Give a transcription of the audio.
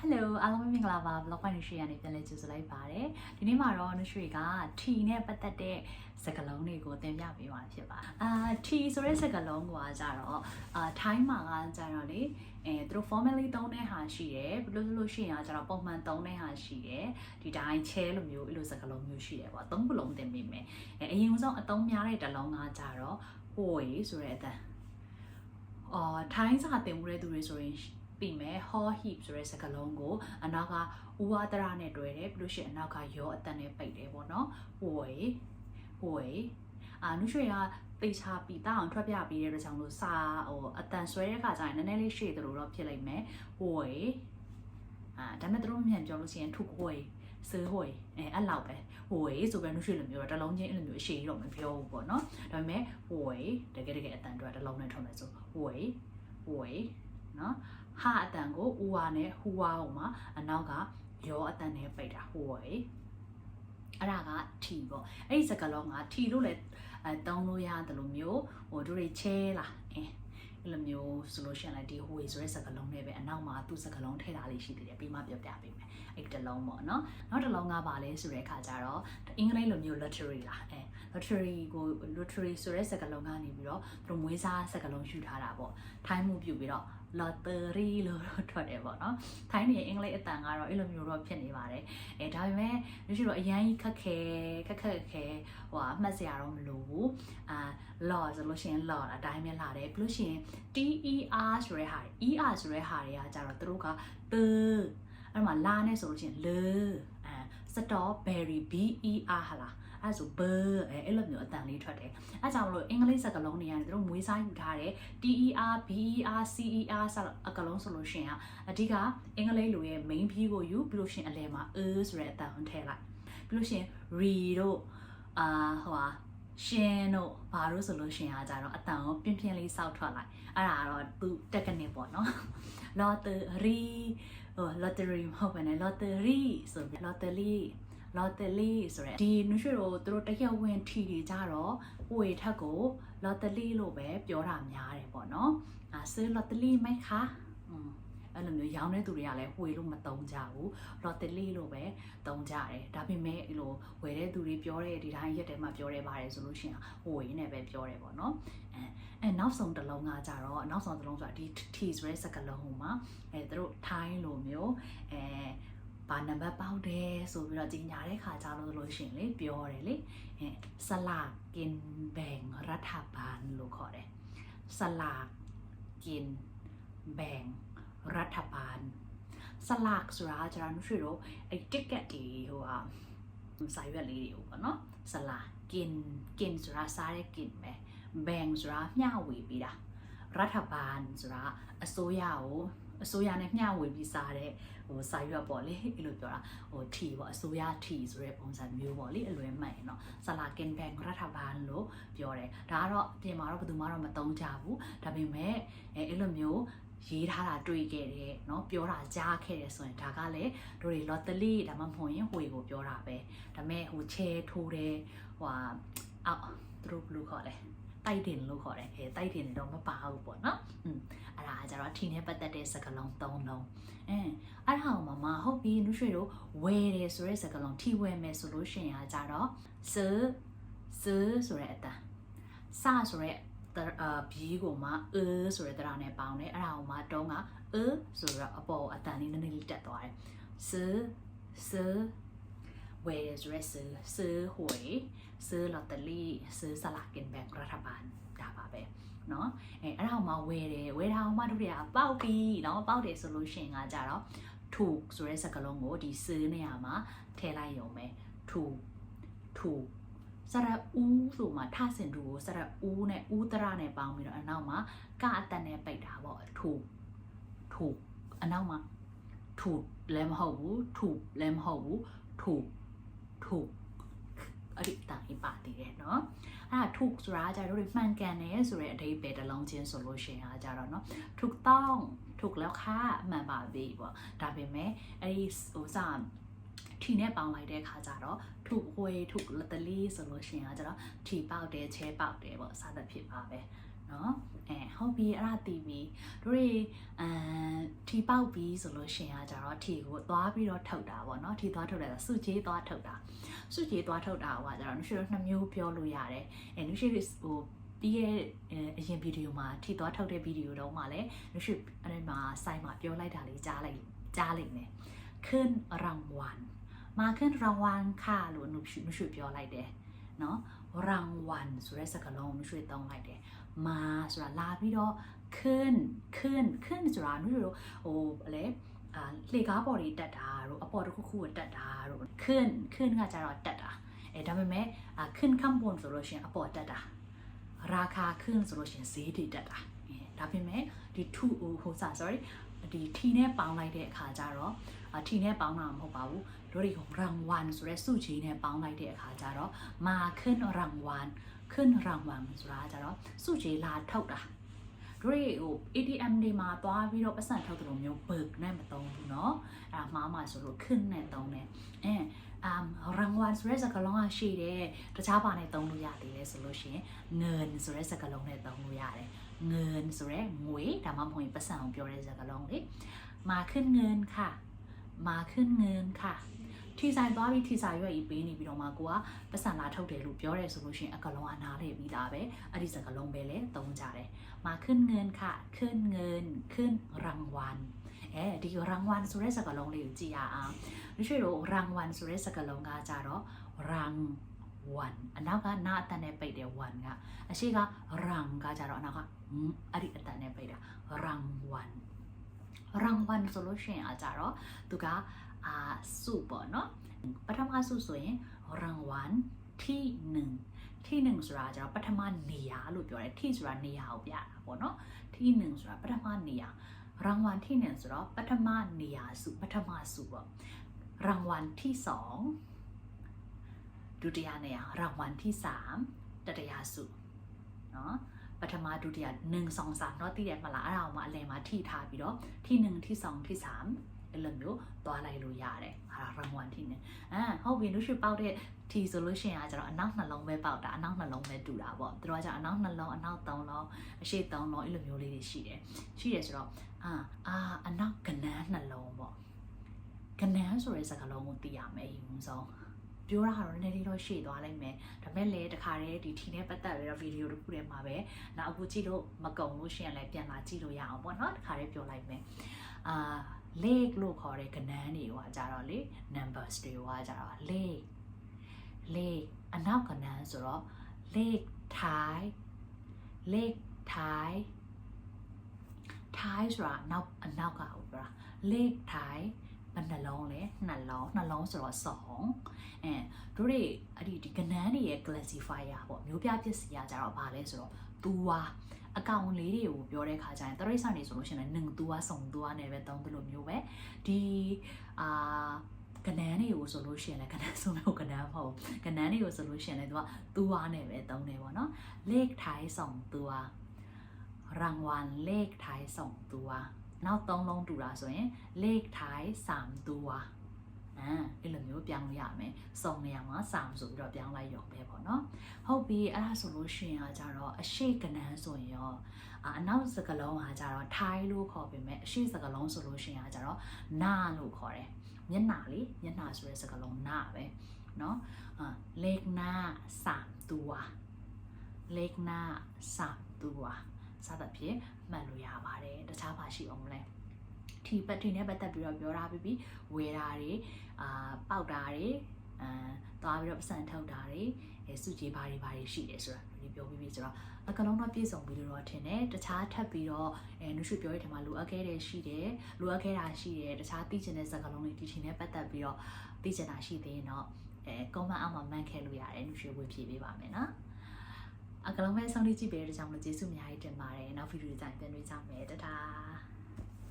Hello အားလုံးမင်္ဂလာပါ blog ပိုင်းရွှေရနေပြန်လည်ကြိုဆိုလိုက်ပါတယ်ဒီနေ့မှာတော့ရွှေက T နဲ့ပတ်သက်တဲ့စကားလုံးတွေကိုသင်ပြပေးမှာဖြစ်ပါT ဆိုတဲ့စကားလုံးကကြတော့ထိုင်းမှာကကြတော့လေသူတို့ formally သုံးတဲ့ဟာရှိတယ်ဘလို့လို့ရှိရင်ကကြတော့ပုံမှန်သုံးတဲ့ဟာရှိတယ်ဒီတိုင်း chair လိုမျိုးအဲ့လိုစကားလုံးမျိုးရှိတယ်ပေါ့သုံးခုလုံးသင်ပေးမယ်အရင်ဆုံးအသုံးများတဲ့တစ်လုံးကကြတော့ hoi ဆိုတဲ့အတန်ထိုင်းစာသင်မှုတဲ့သူတွေဆိုရင်ပြီးမယ် hall heap ဆိုတဲ့စကားလုံးကိုအနောက်ကဥဝါဒရနဲ့တွဲတယ်ပြီးလို့ရှိရင်အနောက်ကရောအတန်နဲ့ပိတ်တယ်ပေါ့နော် hoi နုရွှေကတေချာပီတောင်းထွက်ပြပေးတဲ့အတွက်ကြောင့်လို့စာအတန်ဆွဲတဲ့ခါကျရင်နည်းနည်းလေးရှေ့သလိုတော့ဖြစ်လိမ့်မယ် hoi ဒါပေမဲ့တို့မြန်ပြောလို့ရှိရင်ထု hoi စဟိုအဲ့လောက်ပဲဟိုဆိုပဲနှုတ်ရွှေလိုမျိုးတော့တစ်လုံးချင်းအဲ့လိုမျိုးအရှိကြီးတော့မပြောဘူးပေါ့နော်ဒါပေမဲ့ဟိုတကယ်အတန်တော့တစ်လုံးနဲ့ထုံးမယ်ဆိုဟိုနော်ဟာအတန်ကိုဥဝါနဲ့ဟူဝါကိုမှအနောက်ကရောအတန်နဲ့ပိတ်တာဟိုအဲ့ဒါက T ပေါ့အဲ့ဒီစကားလုံးက T လို့လည်းတောင်းလို့ရတယ်လို့မျိုးဟိုတို့တွေချဲလာအဲ့လိုမျိုးဆိုလို့ရှိရင်လည်းဒီဟိုဆိုတဲ့စကားလုံးနဲ့ပဲအနောက်မှာသူ့စကားလုံးထည့်ထားလေးရှိသေးတယ်ပြီးမှပြပြပေးမယ်အဲ့တစ်လုံးပေါ့နော်နောက်တစ်လုံးကပါလဲဆိုတဲ့အခါကျတော့အင်္ဂလိပ်လိုမျိုး lottery လားlottery ကို lottery ဆိုတဲ့စကားလုံးကနေပြီးတော့သူမွေးစားစကားလုံးယူထားတာပေါ့ထိုင်းမှုပြုပြီးတော့ lottery လို့ထွက်တယ်ပေါ့နော်ထိုင်းနေအင်္ဂလိပ်အတန်ကတော့အဲ့လိုမျိုးတော့ဖြစ်နေပါတယ်ဒါပေမဲ့လို့ရှိတော့အရန်ကြီးခက်ခဲဟိုအမှတ်စရာတော့မလိုဘူး law ဆိုလို့ရှိရင် law အတိုင်းပဲလာတယ်ပြီးလို့ရှိရင် ter ဆိုတဲ့ဟာ er ဆိုတဲ့ဟာတွေကကြတော့သူတို့ကအဲ့မှာလာနဲ့ဆိုလို့ရှိရင်le strawberry ber ဟာလားအဲ့ဆို ber အဲ့လိုမျိုးအတန်လေးထွက်တယ်အဲ့ကြောင့်မလို့အင်္ဂလိပ်စကားလုံးတွေကနေသူတို့မွေးစားယူထားတယ် ter ber cer စအကလုံးဆိုလို့ရှိရင်အဓိကအင်္ဂလိပ်လိုရဲ့ main ပြီးကိုယူပြီးလို့ရှိရင်အလယ်မှာဆိုတဲ့အတန်ကိုထည့်လိုက်ပြီးလို့ရှိရင် re တို့ရှင်တို့ဘာလို့ဆိုလို့ရှင်အားကြတော့အတန်ကိုပြင်းပြင်းလေးစောက်ထွက်လိုက်အဲ့ဒါကတော့သူ technique ပေါ့နော် lottery မဟုတ်ဘဲနဲ့ lottery ဆိုပြီး lottery ဆိုရဲဒီနုရွှေတို့သူတို့တရက်ဝင်ထီတွေကြတော့ဝေထက်ကို lottery လို့ပဲပြောတာများတယ်ပေါ့နော်ซื้อ lottery ไหมคะအဲ့လိုမျိုးရောင်းတဲ့သူတွေကလည်းဝေလို့မတုံးကြဘူး lottery လို့ပဲတုံးကြတယ်ဒါပေမဲ့အဲ့လိုဝယ်တဲ့သူတွေပြောတဲ့ဒီတိုင်းရက်တဲမှာပြောတယ်ပါတယ်ဆိုလို့ရှိရင်ဟိုရင်းနဲ့ပဲပြောတယ်ပေါ့နော်နောက်ဆုံးတစ်လုံးကကြတော့နောက်ဆုံးတစ်လုံးဆိုတာဒီ T ဆိုတဲ့စကားလုံးဟိုမှာသူတို့ထိုင်းလိုမျိုးဘာနံပါတ်ပေါက်တယ်ဆိုပြီးတော့ကြီးညာတဲ့ခါကြလို့ရှိရင်လေပြောတယ်လေสลากกินแบ่งรัฐบาลလို့ခေါ်တယ်สลากกินแบ่งรัฐบาลสลากဆိုတာကျတော့တို့တို့အဲ့ ticket တွေဟိုစာရွက်လေးတွေပေါ့နော်สลากกินဆိုတာစားတဲ့ กินပဲแบ่งဆိုတာမျှဝေပေးတာรัฐบาลဆိုတာအစိုးရနဲ့မျှဝေပြီးစားတဲ့စာရွက်ပေါ့လေအဲ့လိုပြောတာT ပေါ့အစိုးရ T ဆိုတဲ့ပုံစံမျိုးပေါ့လေအလွယ်မှတ်ရင်တော့စလာကင်ဘန်รัฐบาลလို့ပြောတယ်ဒါကတော့ပြင်မှာတော့ဘယ်သူမှတော့မသုံးကြဘူးဒါပေမဲ့အဲ့လိုမျိုးရေးထားတာတွေ့ခဲ့တယ်เนาะပြောတာကြားခဲ့တယ်ဆိုရင်ဒါကလည်းတို့တွေ lottery ဒါမှမဟုတ်ရင်ဟွေကိုပြောတာပဲဒါပေမဲ့ချဲထိုးတယ်သူတို့ဘယ်လိုခေါ်လဲတိုက်တင်လို့ခေါ်တယ်တိုက်တင်တော့မပါဘူးပေါ့နော်အဲ့ဒါကြတော့ T နဲ့ပတ်သက်တဲ့စကားလုံး၃လုံးအဲ့ဒါမှမဟုတ်ပြီနုရွှေတို့ဝယ်တယ်ဆိုတဲ့စကားလုံး T ဝယ်မယ်ဆိုလို့ရှိရင်ကြတော့ซื้อဆိုတဲ့အတန်စဆိုတဲ့ဘီးကိုမှဆိုတဲ့တရားနဲ့ပေါင်းတယ်အဲ့ဒါကိုမှတုံးကဆိုတော့အပေါ်အတန်လေးနည်းနည်းလေးတက်သွားတယ်ซื้อဝယ်ရဆိုရဲซื้อหวยซื้อลอตเตอรี่ซื้อสลากกินแบ่งรัฐบาลဒါပါပဲเนาะအဲ့ဒါမှဝယ်တယ်ဝယ်တာမှတို့တွေကပေါက်ပြီเนาะပေါက်တယ်ဆိုလို့ရှိရင်ကကြတော့ถูกဆိုတဲ့စကားလုံးကိုဒီซื้อနေရာမှာထည့်လိုက်ရုံပဲถูกစရဦးဆိုမှထဆင်တူကိုစရဦးနဲ့ဦးတရနဲ့ပေါင်းပြီးတော့အနောက်မှာကအတန်နဲ့ပိတ်တာပေါ့ถูกအနောက်မှာถูกလည်းမဟုတ်ဘူးถูกလည်းမဟုတ်ဘူးถูกအဲ့ဒီတာအပါတည်တယ်เนาะအဲ့ဒါถูกဆိုတာကြတော့မှန်ကန်တယ်ဆိုတဲ့အဓိပ္ပာယ်တစ်လုံးချင်းဆိုလို့ရှိရင်အားကြတော့เนาะถูกต้องถูกแล้วค่ะမှန်ပါပြီပေါ့ဒါပေမဲ့အဲ့ဒီစာထီနဲ့ပေါင်းလိုက်တဲ့ခါကျတော့ถูกหวยถูกลอตเตอรี่ဆိုလို့ရှိရင်အားကြတော့ထီပေါက်တယ်ချဲပေါက်တယ်ပေါ့စသဖြင့်ပါပဲ နော်ဟုတ်ပြီအဲ့ဒါတည်ပြီတို့တွေထီပေါက်ပြီဆိုလို့ရှင်ကကြတော့ထီကိုသွားပြီးတော့ထုတ်တာပေါ့နော်ထီသွားထုတ်တယ်စုကြီးသွားထုတ်တာစုကြီးသွားထုတ်တာဟိုကကြတော့နှွှေနှစ်မျိုးပြောလို့ရတယ်နှွှေဟိုပြီးရဲ့အရင်ဗီဒီယိုမှာထီသွားထုတ်တဲ့ဗီဒီယိုတုန်းကလည်းနှွှေအဲ့ဒီမှာစိုင်းမှာပြောလိုက်တာလေးကြားလိုက်မယ်ขึ้นรางวัลมาขึ้นรางวัลค่ะလို့နှွှေပြောလိုက်တယ်နော်รางวัลဆိုတဲ့စကားလုံးနှွှေတောင်းလိုက်တယ်มาဆိုတာလာပြီးတော့ขึ้นဆိုတာနှွှေတို့ဟိုလေလှေကားပေါ်တွေတက်တာတို့အပေါ်တစ်ခုခုကိုတက်တာတို့ขึ้นကကြတော့တက်တာဒါပေမဲ့ขึ้นข้างบนဆိုလို့ရှိရင်အပေါ်တက်တာราคาขึ้นဆိုလို့ရှိရင်ဈေးတွေတက်တာဒါပေမဲ့ဒီထူဟိုsorry ဒီထီနဲ့ပေါင်းလိုက်တဲ့အခါကျတော့ထီနဲ့ပေါင်းတာမဟုတ်ပါဘူးတို့တွေကรางวัลဆိုတဲ့စုချီနဲ့ပေါင်းလိုက်တဲ့အခါကျတော့มาขึ้นรางวัลဆိုတာကျတော့စုချီလာထုတ်တာတို့တွေဟို ATM တွေမှာသွားပြီးတော့ပတ်စံထုတ်တယ်လို့မျိုး berg နဲ့မသုံးဘူးเนาะအဲ့မှားမှာဆိုလို့ขึ้นနဲ့သုံးတယ်รางวัลဆိုတဲ့စကားလုံးကရှိတယ်တခြားဘာနဲ့သုံးလို့ရသေးလဲဆိုလို့ရှိရင်เงินဆိုတဲ့စကားလုံးနဲ့သုံးလို့ရတယ်เงินဆိုရဲငွေဒါမှမဟုတ်ပတ်စံကိုပြောတဲ့စကားလုံးလေมาขึ้นเงินค่ะมาขึ้นเงินค่ะထီဆိုင်သွားပြီးထီဆိုင်ရွက်ကြီးပေးနေပြီးတော့မှကိုကပတ်စံလာထုတ်တယ်လို့ပြောရဲဆိုလို့ရှိရင်အကလုံးကနားလေပြီးသားပဲအဲ့ဒီစကားလုံးပဲလေသုံးကြတယ်มาขึ้นเงินค่ะขึ้นเงินขึ้นรางวัลဒီรางวัลဆိုတဲ့စကားလုံးလေးကိုကြည့်ရအောင်ဒီရှိတော့รางวัลဆိုတဲ့စကားလုံးကကြတော့รางวัลအနောက်ကနာအတန်နဲ့ပိတ်တယ်วันကအရှိကรังကကြတော့အနောက်ကအဲ့ဒီအတန်နဲ့ပိတ်တာรางวัลဆိုလို့ရှိရင်အကြတော့သူကစုပေါ့နော်ပထမစုဆိုရင်รางวัลที่1ဆိုတာကျတော့ပထမနေရာလို့ပြောတယ်ที่ဆိုတာနေရာကိုပြတာပေါ့နော်ที่1ဆိုတာပထမနေရာรางวัลที่1ဆိုတော့ပထမနေရာစုပထမစုပေါ့รางวัลที่2ဒုတိယနေရာรางวัลที่3တတိယစုနော်ပထမဒုတိယ1 2 3เนาะသိတယ်မလားအဲ့ဒါကိုမှအလယ်မှာထိထားပြီးတော့ที่1ที่2ที่3အဲ့လိုမျိုးသွားလိုက်လို့ရတယ်ဟာရန်ဝန်ထီနဲ့ဟုတ်ပြီလို့ရှိပေါက်တဲ့ထီဆိုလို့ရှိရင်ကကျတော့အနောက်နှလုံးပဲပေါက်တာအနောက်နှလုံးပဲတူတာပေါ့သူတို့ကကျတော့အနောက်နှလုံးအနောက်3လုံးအရှေ့3လုံးအဲ့လိုမျိုးလေးတွေရှိတယ်ဆိုတော့အနောက်ကနန်းနှလုံးပေါ့ကနန်းဆိုတဲ့စကားလုံးကိုသိရမယ်အရင်ဆုံးပြောတာကတော့နည်းနည်းတော့ရှေ့သွားလိုက်မယ်ဒါပေမဲ့လည်းတခါတည်းဒီထီနဲ့ပတ်သက်ပြီးတော့ဗီဒီယိုတစ်ခုထဲမှာပဲနောက်အခုကြည့်လို့မကုန်လို့ရှိရင်လည်းပြန်လာကြည့်လို့ရအောင်ပေါ့နော်တခါတည်းပြောလိုက်မယ်เลขလို့ခေါ်တဲ့ကဏ္ဍတွေကကြတော့လေ numbers တွေကကြတော့เลขအနောက်ကဏ္ဍဆိုတော့เลขท้ายဆိုတာအနောက်ကဟုတ်ပြောတာเลขท้ายဘယ်နှလုံးလဲနှလုံးဆိုတော့2တို့တွေအဲ့ဒီကဏ္ဍတွေရဲ့ classifier ပေါ့မျိုးပြပစ္စည်းကကြတော့ဘာလဲဆိုတော့သူအကောင်လေးတွေကိုပြောတဲ့ခါကျရင်တရိတ်ဆန်နေဆိုလို့ရှိရင်လည်း1သူကစုံသူကနဲ့ပဲသုံးတယ်လို့မျိုးပဲဒီကဏ္ဍတွေကိုဆိုလို့ရှိရင်လည်းကဏ္ဍဆုံးလို့ကဏ္ဍမဟုတ်ကဏ္ဍတွေကိုဆိုလို့ရှိရင်လည်းသူကနဲ့ပဲသုံးတယ်ပေါ့နော်เลขท้าย2ตัวรางวัลเลขท้าย2ตัวနောက်3လုံးတူတာဆိုရင်เลขท้าย3ตัวအဲ့လိုမျိုးပြောင်းလို့ရမယ်စုံနေရာမှာ3ဆိုပြီးတော့ပြောင်းလိုက်ရုံပဲပေါ့နော်ဟုတ်ပြီအဲ့ဒါဆိုလို့ရှိရင်ကကြတော့အရှိကဏ္ဍဆိုရင်ရောအနောက်စကားလုံးကကြတော့ Thai လို့ခေါ်ပေမဲ့အရှိစကားလုံးဆိုလို့ရှိရင်ကကြတော့နာလို့ခေါ်တယ်မျက်နှာဆိုတဲ့စကားလုံးနာပဲเนาะเลขหน้า3ตัวเลขหน้า3ตัวစသဖြင့်မှတ်လို့ရပါတယ်တခြားပါရှိအောင်မလဲထီနဲ့ပတ်သက်ပြီးတော့ပြောတာပြီးဝေတာတွေပေါက်တာတွေသွားပြီးတော့ပတ်စံထုတ်တာတွေစုကြည်ဘာတွေရှိတယ်ဆိုတာဒီပြောပြီးဆိုတော့အကလုံးတော့ပြည့်စုံပြီးတော့ထင်တယ်တခြားထပ်ပြီးတော့နှုတ်ရွှေပြောရတဲ့မှာလိုအပ်ခဲ့တာရှိတယ်တခြားသိချင်တဲ့စကားလုံးတွေဒီချိန်နဲ့ပတ်သက်ပြီးတော့သိချင်တာရှိသေးရင်တော့comment အောက်မှာမှန်ခဲ့လို့ရတယ်နှုတ်ရွှေဝေဖြည့်ပေးပါမယ်နော်အကလုံးပဲဆုံးဖြတ်ကြည့်ပေးတဲ့ကြောင့်လို့ကျေးဇူးအများကြီးတင်ပါတယ်နောက်ဗီဒီယိုကြိုင်ပြန်တွေ့ကြမယ်တတား